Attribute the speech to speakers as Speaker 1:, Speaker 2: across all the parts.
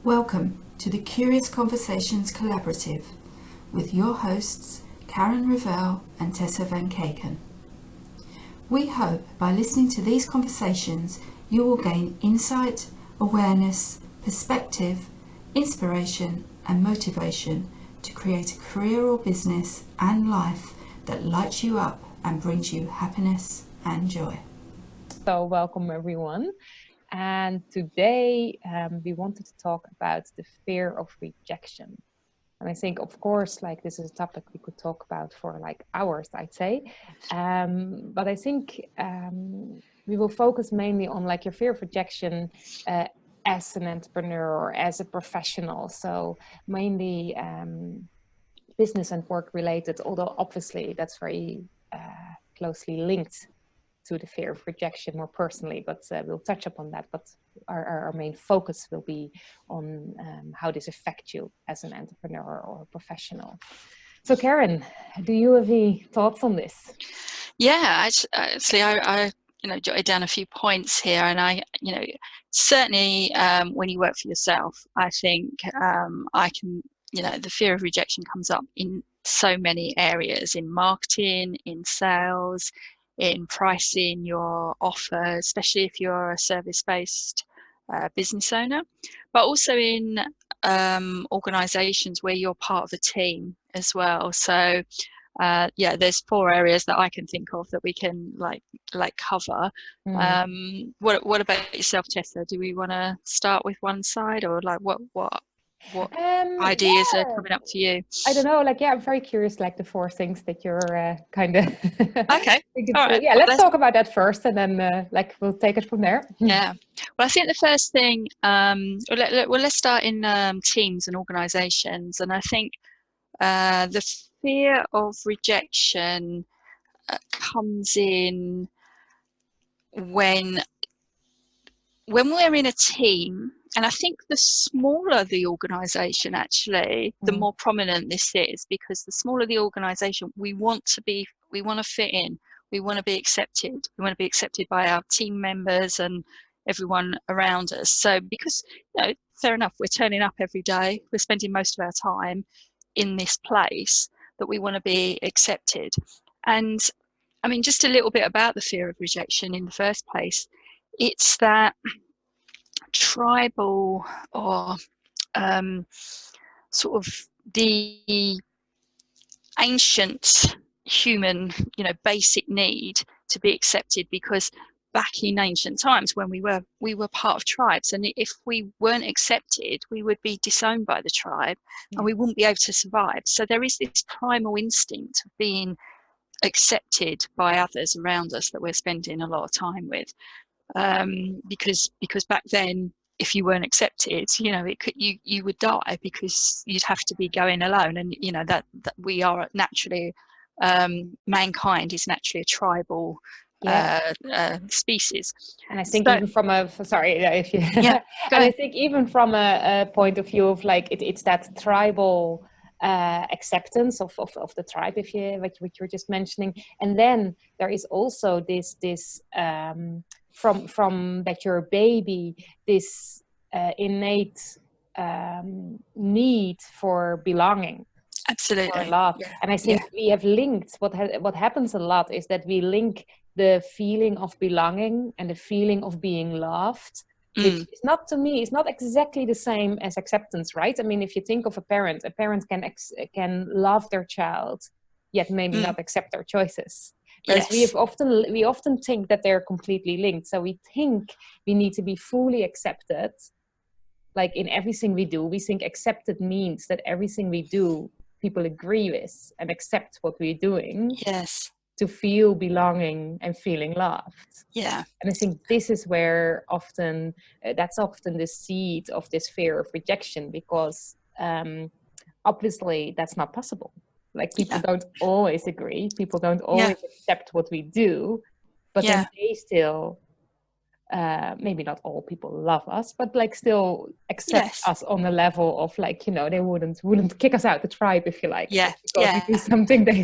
Speaker 1: Welcome to the Curious Conversations Collaborative with your hosts Karen Revell and Tessa Van Kaken. We hope by listening to these conversations you will gain insight, awareness, perspective, inspiration and motivation to create a career or business and life that lights you up and brings you happiness and joy.
Speaker 2: So welcome everyone. And today we wanted to talk about the fear of rejection. And I think, of course, like this is a topic we could talk about for like hours, I'd say. But I think we will focus mainly on like your fear of rejection as an entrepreneur or as a professional. So mainly business and work related, although obviously that's very closely linked to the fear of rejection more personally, but we'll touch upon that. But our main focus will be on how this affects you as an entrepreneur or a professional. So Karen, do you have any thoughts on this?
Speaker 3: Yeah, actually, I jotted down a few points here, and I certainly when you work for yourself, I think I can, the fear of rejection comes up in so many areas, in marketing, in sales, in pricing your offer, especially if you're a service-based business owner, but also in organizations where you're part of a team as well. So there's 4 areas that I can think of that we can like cover. What about yourself, Tessa? Do we want to start with one side, or like what ideas are coming up for you?
Speaker 2: I don't know, I'm very curious, like the 4 things that you're kind of
Speaker 3: okay. All right.
Speaker 2: Yeah, let's talk about that first, and then we'll take it from there.
Speaker 3: Yeah, well, I think the first thing, let's start in teams and organizations, and I think the fear of rejection comes in when we're in a team. And I think the smaller the organization, actually, the more prominent this is, because the smaller the organization, we want to fit in, we want to be accepted, we want to be accepted by our team members and everyone around us. So because, fair enough, we're turning up every day, we're spending most of our time in this place, that we want to be accepted. And I mean, just a little bit about the fear of rejection in the first place. It's that tribal or sort of the ancient human, basic need to be accepted, because back in ancient times when we were part of tribes, and if we weren't accepted, we would be disowned by the tribe and we wouldn't be able to survive. So there is this primal instinct of being accepted by others around us that we're spending a lot of time with. Because back then, if you weren't accepted, you would die, because you'd have to be going alone. And that we are naturally, mankind is naturally a tribal species.
Speaker 2: And I think even from a I think even from a point of view of like it's that tribal acceptance of the tribe, if you like what you were just mentioning. And then there is also this from that you're a baby, this innate need for belonging,
Speaker 3: absolutely,
Speaker 2: for love. And I think we have linked what happens a lot is that we link the feeling of belonging and the feeling of being loved, which is not, to me, it's not exactly the same as acceptance, right? I mean, if you think of a parent can love their child, yet maybe not accept their choices. Whereas we often think that they're completely linked. So we think we need to be fully accepted, like in everything we do. We think accepted means that everything we do, people agree with and accept what we're doing.
Speaker 3: Yes.
Speaker 2: To feel belonging and feeling loved.
Speaker 3: Yeah.
Speaker 2: And I think this is where that's often the seed of this fear of rejection, because obviously that's not possible. Like people don't always agree. People don't always accept what we do, but then they still, maybe not all people love us, but like still accept us on the level of like, they wouldn't kick us out the tribe, if you like. Because we do something they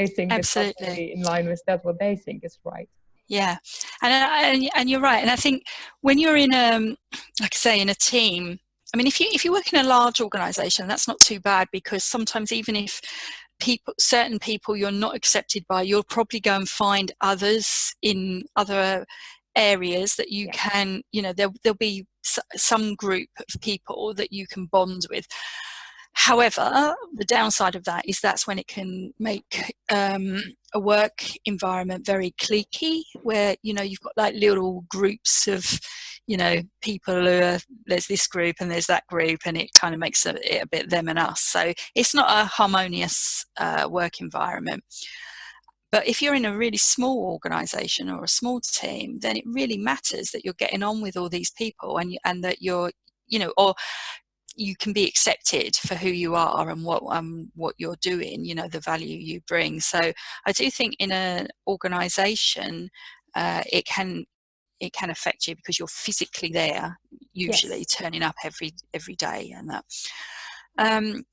Speaker 2: think
Speaker 3: absolutely
Speaker 2: is not really in line with that, what they think is right.
Speaker 3: Yeah, and you're right. And I think when you're in like I say, in a team, I mean, if you work in a large organisation, that's not too bad, because sometimes even if certain people you're not accepted by, you'll probably go and find others in other areas that you can, you know, there'll be some group of people that you can bond with. However, the downside of that is that's when it can make a work environment very cliquey, where, you know, you've got like little groups of, you know, people who are, there's this group and there's that group, and it kind of makes it a bit them and us. So it's not a harmonious work environment. But if you're in a really small organisation or a small team, then it really matters that you're getting on with all these people, and that you're, you know, or you can be accepted for who you are and what you're doing, you know, the value you bring. So I do think in an organisation, it can affect you, because you're physically there, usually turning up every day and that.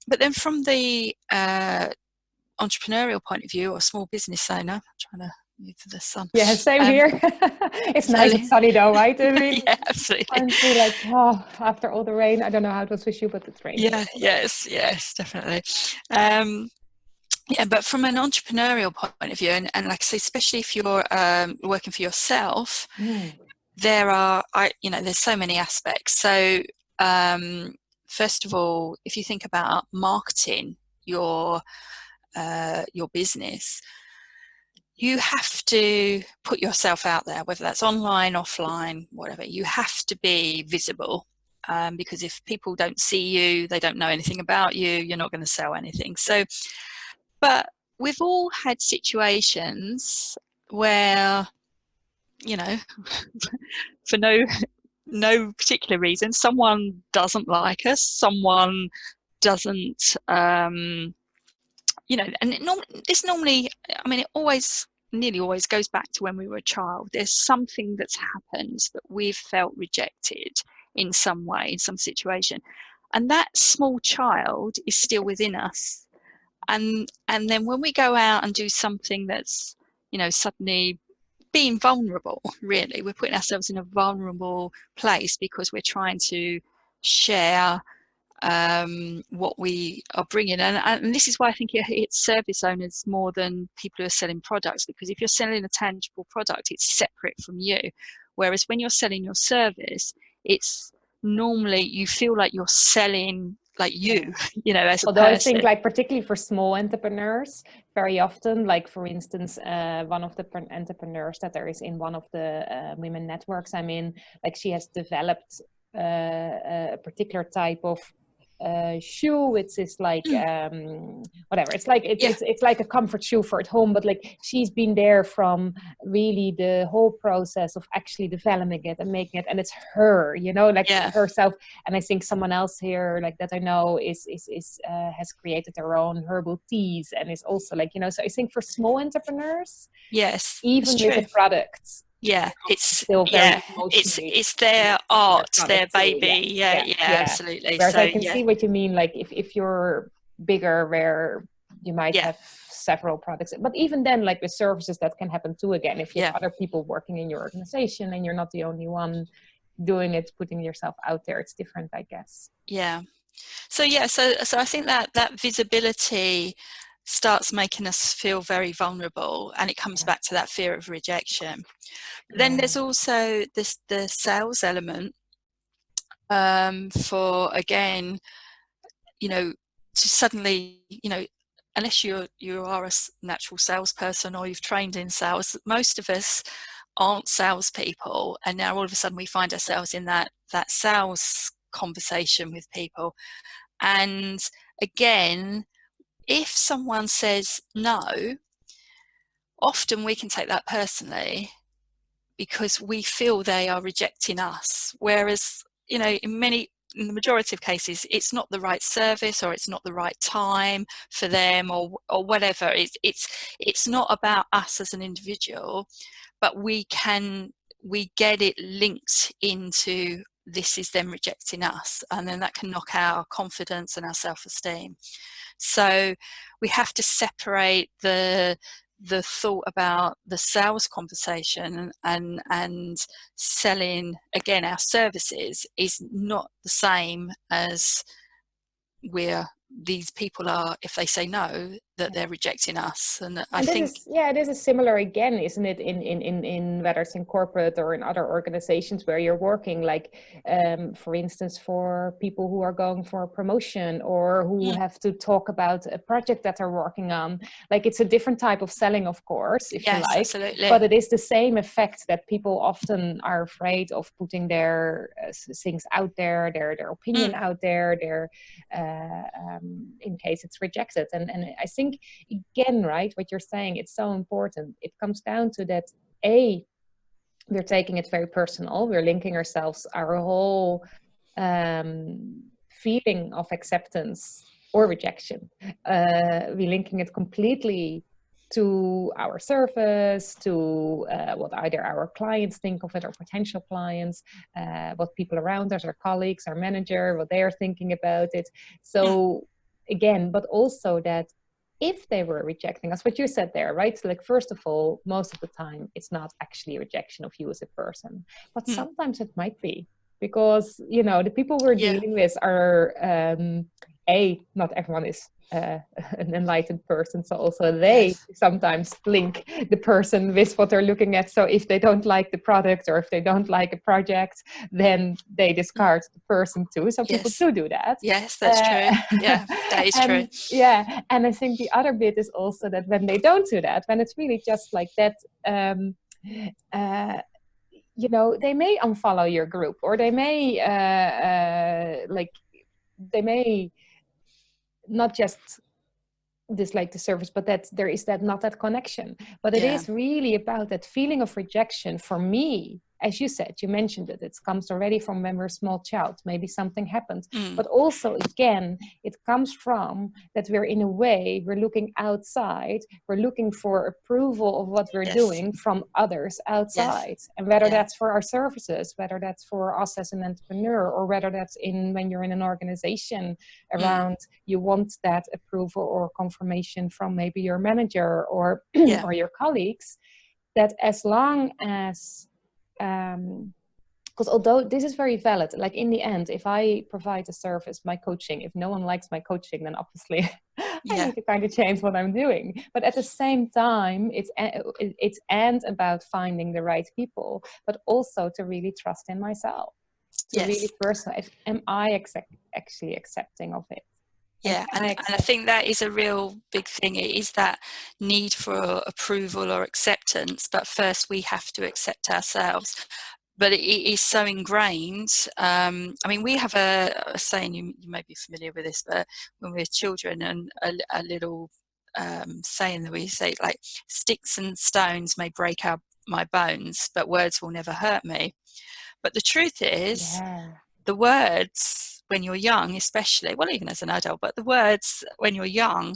Speaker 3: But then from the entrepreneurial point of view, or small business owner, I'm trying to move to the sun.
Speaker 2: Yeah, same here. It's nice and sunny though, right? I mean,
Speaker 3: yeah, absolutely.
Speaker 2: Honestly, like, oh, after all the rain, I don't know how it was with you, but it's raining.
Speaker 3: Yeah, yes, definitely. Yeah, but from an entrepreneurial point of view, and like I say, especially if you're working for yourself, there's so many aspects. So first of all, if you think about marketing your business, you have to put yourself out there, whether that's online, offline, whatever. You have to be visible, because if people don't see you, they don't know anything about you, you're not going to sell anything. So, but we've all had situations where, you know, for no particular reason, someone doesn't like us, someone doesn't, you know, and this normally, I mean, it nearly always goes back to when we were a child. There's something that's happened that we've felt rejected in some way, in some situation, and that small child is still within us. And then when we go out and do something that's, you know, suddenly being vulnerable, really, we're putting ourselves in a vulnerable place, because we're trying to share what we are bringing, and this is why I think it hits service owners more than people who are selling products, because if you're selling a tangible product, it's separate from you, whereas when you're selling your service, it's normally, you feel like you're selling like you, you know, as a
Speaker 2: Although
Speaker 3: person.
Speaker 2: I think, like, particularly for small entrepreneurs, very often, like, for instance, one of the entrepreneurs that there is in one of the women networks I'm in, like, she has developed a particular type of shoe, which is like whatever, it's like it's like a comfort shoe for at home, but like, she's been there from really the whole process of actually developing it and making it, and it's her, you know, like herself. And I think someone else here, like, that I know is has created their own herbal teas, and is also, like, you know, so I think for small entrepreneurs, even with the products, it's still very
Speaker 3: it's their art, their baby. Absolutely.
Speaker 2: Whereas
Speaker 3: so,
Speaker 2: I can see what you mean, like, if you're bigger, where you might have several products, but even then, like with services, that can happen too, again, if you have other people working in your organization and you're not the only one doing it, putting yourself out there, it's different, I guess.
Speaker 3: So I think that visibility starts making us feel very vulnerable, and it comes back to that fear of rejection. Then there's also the sales element, for, again, you know, to suddenly, you know, unless you are a natural salesperson or you've trained in sales, most of us aren't salespeople, and now all of a sudden we find ourselves in that sales conversation with people. And again, if someone says no, often we can take that personally, because we feel they are rejecting us, whereas, you know, in the majority of cases, it's not the right service, or it's not the right time for them, or whatever. It's not about us as an individual, but we get it linked into, this is them rejecting us, and then that can knock our confidence and our self-esteem. So we have to separate the the thought about the sales conversation and selling again our services is not the same as these people are, if they say no, that they're rejecting us. And I think
Speaker 2: this is similar again, isn't it, in whether it's in corporate or in other organizations where you're working, like for instance, for people who are going for a promotion or who have to talk about a project that they're working on. Like, it's a different type of selling, of course, if you like,
Speaker 3: absolutely.
Speaker 2: but it is the same effect, that people often are afraid of putting their things out there, their opinion out there, their in case it's rejected. And I think, again, right, what you're saying, it's so important. It comes down to that, we're taking it very personal. We're linking ourselves, our whole feeling of acceptance or rejection, we're linking it completely to our service, to what either our clients think of it, or potential clients, what people around us, our colleagues, our manager, what they are thinking about it. So again, but also that if they were rejecting us, what you said there, right? So, like, first of all, most of the time, it's not actually a rejection of you as a person, but sometimes it might be, because, you know, the people we're dealing with are, not everyone is an enlightened person, so also they sometimes link the person with what they're looking at. So if they don't like the product, or if they don't like a project, then they discard the person too. So people do that.
Speaker 3: Yes, that's true. Yeah, that is true.
Speaker 2: Yeah, and I think the other bit is also that when they don't do that, when it's really just like that, you know, they may unfollow your group, or they may they may not just dislike the service, but that there is that not that connection. But it is really about that feeling of rejection. For me, as you said, you mentioned it comes already from when we're a small child. Maybe something happened, but also, again, it comes from that we're, in a way, we're looking outside, we're looking for approval of what we're doing from others outside. And whether that's for our services, whether that's for us as an entrepreneur, or whether that's when you're in an organization around, you want that approval or confirmation from maybe your manager or or your colleagues, that as long as because although this is very valid, like, in the end, if I provide a service, my coaching, if no one likes my coaching, then obviously I need to kind of change what I'm doing. But at the same time, it's and about finding the right people, but also to really trust in myself, to really personally, am I actually accepting of it?
Speaker 3: Yeah, and I think that is a real big thing. It is that need for approval or acceptance, but first we have to accept ourselves. But it is so ingrained. I mean, we have a saying, you may be familiar with this, but when we're children, and a little saying that we say, like, sticks and stones may break my bones, but words will never hurt me. But the truth is, the words, when you're young, especially, well, even as an adult, but the words when you're young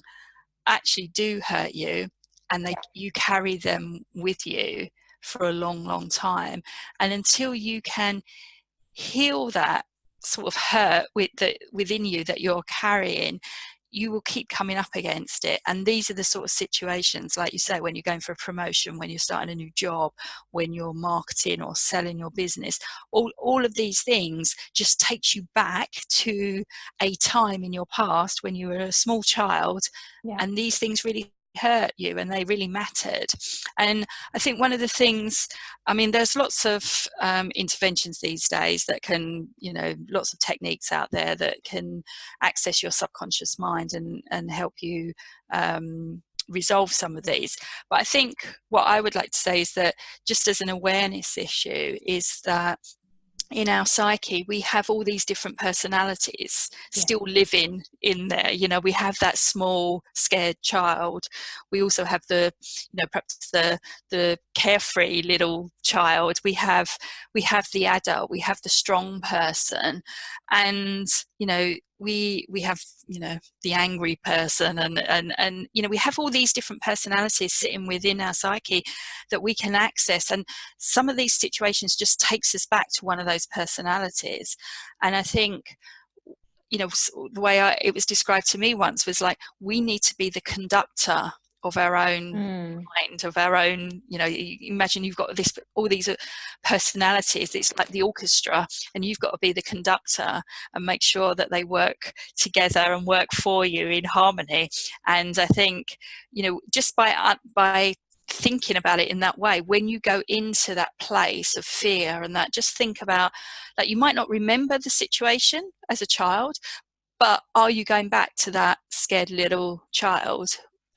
Speaker 3: actually do hurt you, and you carry them with you for a long, long time. And until you can heal that sort of hurt within you that you're carrying, you will keep coming up against it. And these are the sort of situations, like you say, when you're going for a promotion, when you're starting a new job, when you're marketing or selling your business, all of these things just takes you back to a time in your past when you were a small child, and these things really hurt you and they really mattered. And I think one of the things, I mean, there's lots of interventions these days that can, you know, lots of techniques out there that can access your subconscious mind and help you resolve some of these. But I think what I would like to say is that, just as an awareness issue, is that in our psyche we have all these different personalities still living in there. You know, we have that small scared child, we also have the, you know, perhaps the carefree little child, we have the adult, we have the strong person, and, you know, we have, you know, the angry person, and you know, we have all these different personalities sitting within our psyche that we can access. And some of these situations just takes us back to one of those personalities. And I think, you know, the way it was described to me once was like, we need to be the conductor of our own mind, of our own, you know, you imagine you've got all these personalities. It's like the orchestra, and you've got to be the conductor and make sure that they work together and work for you in harmony. And I think, you know, just by thinking about it in that way, when you go into that place of fear and that, just think about, like, you might not remember the situation as a child, but are you going back to that scared little child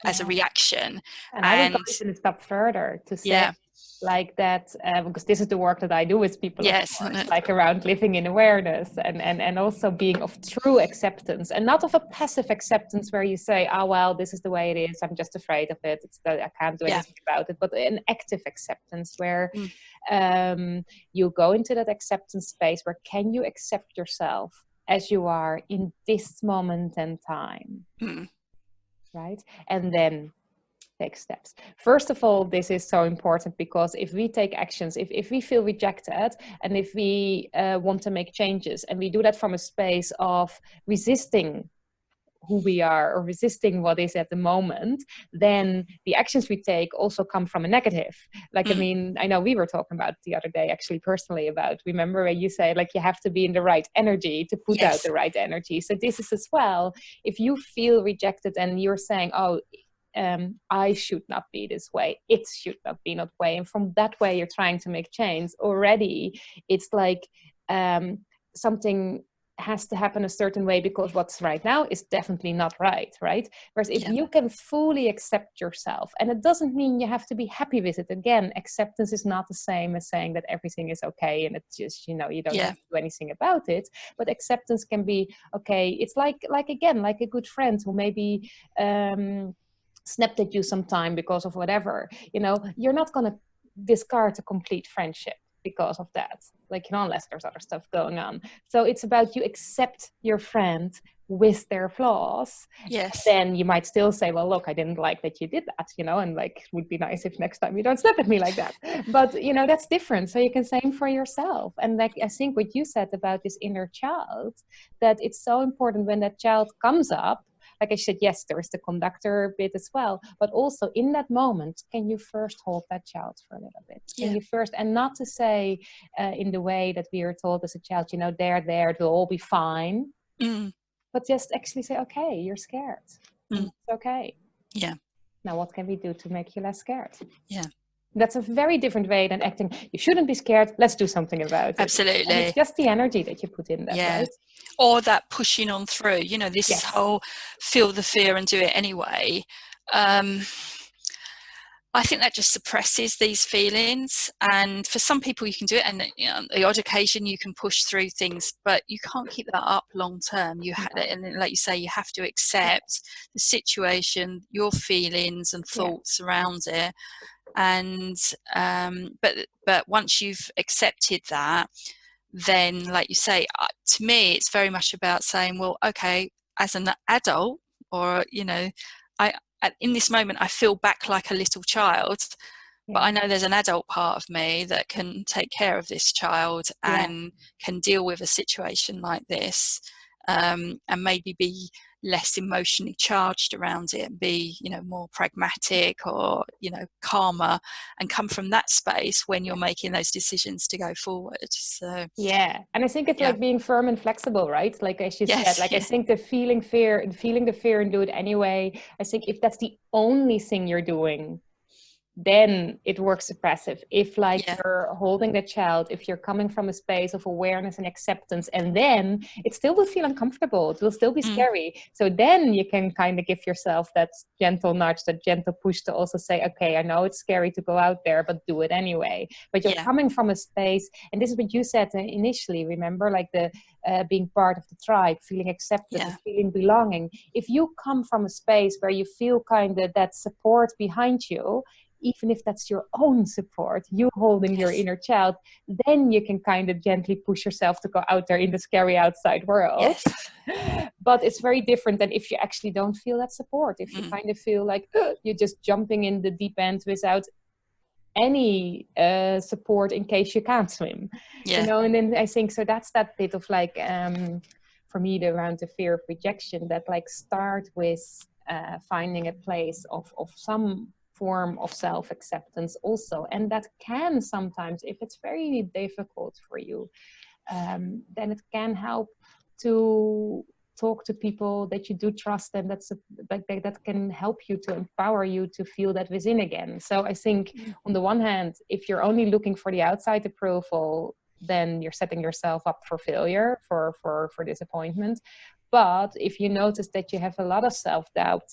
Speaker 3: as a reaction?
Speaker 2: And I would go even a step further to say, like that, because this is the work that I do with people, of course, like around living in awareness and also being of true acceptance, and not of a passive acceptance where you say, oh, well, this is the way it is, I'm just afraid of it, I can't do anything about it, but an active acceptance where you go into that acceptance space where can you accept yourself as you are in this moment and time, right? And then take steps. First of all, this is so important because if we take actions, if we feel rejected and if we want to make changes and we do that from a space of resisting who we are or resisting what is at the moment, then the actions we take also come from a negative. Like, I mean, I know we were talking about the other day, actually personally, about, remember when you say, like, you have to be in the right energy to put out the right energy. So this is as well, if you feel rejected and you're saying, oh, I should not be this way, it should not be that way, and from that way you're trying to make change already, it's like something has to happen a certain way because what's right now is definitely not right? Whereas if you can fully accept yourself, and it doesn't mean you have to be happy with it. Again, acceptance is not the same as saying that everything is okay and it's just, you know, you don't have to do anything about it. But acceptance can be okay. It's like again, like a good friend who maybe snapped at you sometime because of whatever, you know, you're not going to discard a complete friendship because of that, like, you know, unless there's other stuff going on. So it's about you accept your friend with their flaws. Then you might still say, well, look, I didn't like that you did that, you know, and like, it would be nice if next time you don't snap at me like that. But, you know, that's different. So you can same for yourself. And like, I think what you said about this inner child, that it's so important when that child comes up. Like I said, yes, there is the conductor bit as well, but also in that moment, can you first hold that child for a little bit? Can you first, and not to say in the way that we are told as a child, you know, they're there, it will all be fine, but just actually say, okay, you're scared. It's okay. Now, what can we do to make you less scared? That's a very different way than acting, you shouldn't be scared, let's do something about it.
Speaker 3: Absolutely.
Speaker 2: And it's just the energy that you put in that, right?
Speaker 3: Or that pushing on through, you know, this whole feel the fear and do it anyway. I think that just suppresses these feelings, and for some people you can do it, and you know, on the odd occasion you can push through things, but you can't keep that up long term. You and like you say, you have to accept the situation, your feelings and thoughts around it, and but once you've accepted that, then, like you say, to me it's very much about saying, well, okay, as an adult, or, you know, in this moment I feel back like a little child, but I know there's an adult part of me that can take care of this child and can deal with a situation like this, and maybe be less emotionally charged around it, and be, you know, more pragmatic, or, you know, calmer, and come from that space when you're making those decisions to go forward. So
Speaker 2: and I think it's like being firm and flexible, right? Like, as you said, like I think the feeling the fear and do it anyway, I think if that's the only thing you're doing, then it works suppressive. If like you're holding the child, if you're coming from a space of awareness and acceptance, and then it still will feel uncomfortable, it will still be scary. So then you can kind of give yourself that gentle nudge, that gentle push to also say, okay, I know it's scary to go out there, but do it anyway. But you're coming from a space, and this is what you said initially, remember, like the being part of the tribe, feeling accepted, feeling belonging. If you come from a space where you feel kind of that support behind you, even if that's your own support, you holding your inner child, then you can kind of gently push yourself to go out there in the scary outside world. But it's very different than if you actually don't feel that support. If you kind of feel like you're just jumping in the deep end without any support in case you can't swim. You know, and then I think, so that's that bit of like, for me, around the fear of rejection, that like start with finding a place of some form of self-acceptance also. And that can sometimes, if it's very difficult for you, then it can help to talk to people that you do trust, and that can help you, to empower you to feel that within again. So I think on the one hand, if you're only looking for the outside approval, then you're setting yourself up for failure, for disappointment. But if you notice that you have a lot of self-doubt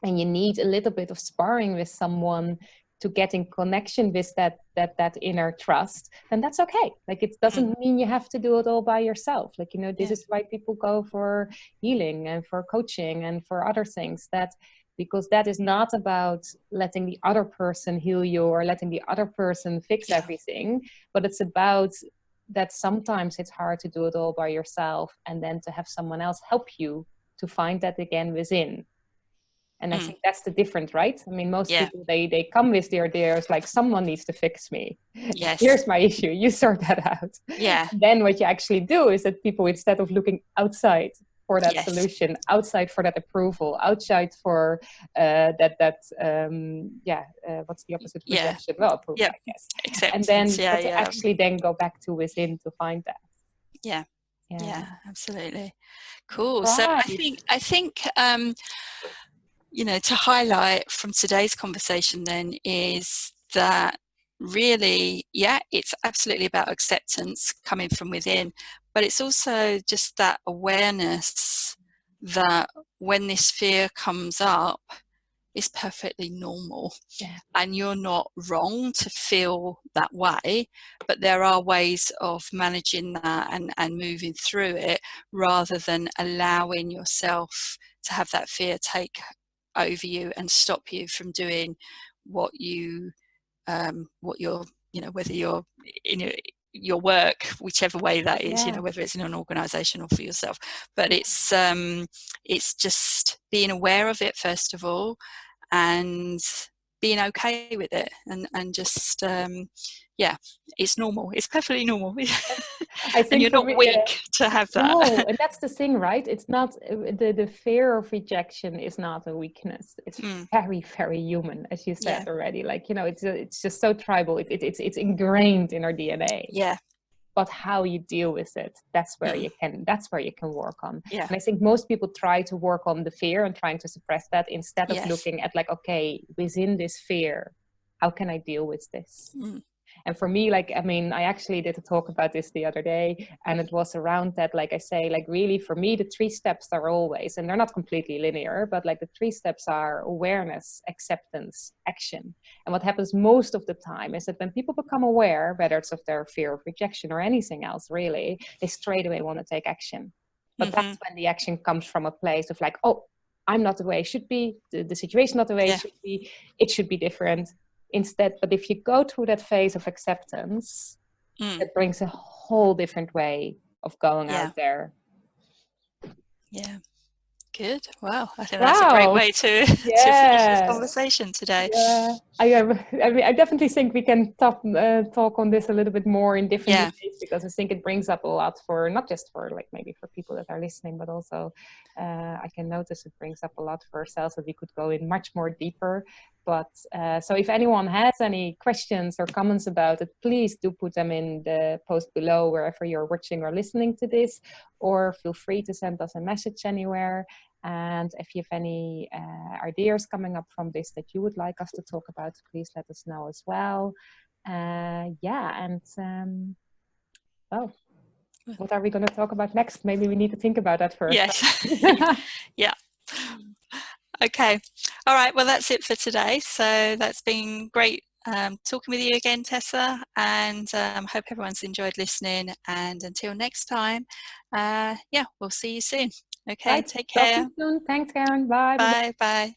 Speaker 2: and you need a little bit of sparring with someone to get in connection with that inner trust, then that's okay. Like, it doesn't mean you have to do it all by yourself. Like, you know, this is why people go for healing and for coaching and for other things, because that is not about letting the other person heal you or letting the other person fix everything, but it's about that sometimes it's hard to do it all by yourself, and then to have someone else help you to find that again within. And I think that's the difference, right? I mean, most people, they come with the ideas like, someone needs to fix me.
Speaker 3: Yes.
Speaker 2: Here's my issue. You sort that out.
Speaker 3: Yeah.
Speaker 2: And then what you actually do is that people, instead of looking outside for that solution, outside for that approval, outside for what's the opposite of rejection? Well, approval, I guess.
Speaker 3: Acceptance.
Speaker 2: And then actually then go back to within to find that.
Speaker 3: Yeah, absolutely. Cool.
Speaker 2: Right.
Speaker 3: So I think you know, to highlight from today's conversation then is that really, it's absolutely about acceptance coming from within, but it's also just that awareness that when this fear comes up, it's perfectly normal. And you're not wrong to feel that way, but there are ways of managing that and moving through it, rather than allowing yourself to have that fear take over you and stop you from doing what you're, you know, whether you're in your work, whichever way that is, you know, whether it's in an organization or for yourself. But it's just being aware of it first of all, and being okay with it, and just it's normal. It's perfectly normal. I think, and you're not weak to have that.
Speaker 2: No, and that's the thing, right? It's not the fear of rejection is not a weakness. It's very, very human, as you said already. Like, you know, it's just so tribal. It's ingrained in our DNA.
Speaker 3: Yeah.
Speaker 2: But how you deal with it, that's where you can work on.
Speaker 3: Yeah.
Speaker 2: And I think most people try to work on the fear and trying to suppress that, instead of looking at, like, okay, within this fear, how can I deal with this? And for me, like, I mean, I actually did a talk about this the other day, and it was around that, like I say, like, really for me, the 3 steps are always, and they're not completely linear, but like the 3 steps are awareness, acceptance, action. And what happens most of the time is that when people become aware, whether it's of their fear of rejection or anything else, really, they straight away want to take action. But that's when the action comes from a place of like, oh, I'm not the way it should be, the situation not the way it should be, it should be different. Instead, but if you go through that phase of acceptance, it brings a whole different way of going out there. Yeah.
Speaker 3: Good. Wow. I think that's a great way to finish this conversation today.
Speaker 2: Yeah. I mean, I definitely think we can talk on this a little bit more in different ways, because I think it brings up a lot for, not just for like maybe for people that are listening, but also I can notice it brings up a lot for ourselves that we could go in much more deeper. But so if anyone has any questions or comments about it, please do put them in the post below, wherever you're watching or listening to this, or feel free to send us a message anywhere. And if you have any ideas coming up from this that you would like us to talk about, please let us know as well. What are we going to talk about next? Maybe we need to think about that first.
Speaker 3: Yes. Yeah. Okay. All right. Well, that's it for today. So that's been great talking with you again, Tessa, and hope everyone's enjoyed listening. And until next time, we'll see you soon. Okay.
Speaker 2: Right.
Speaker 3: Take care.
Speaker 2: Talk to you soon. Thanks, Karen. Bye.
Speaker 3: Bye. Bye.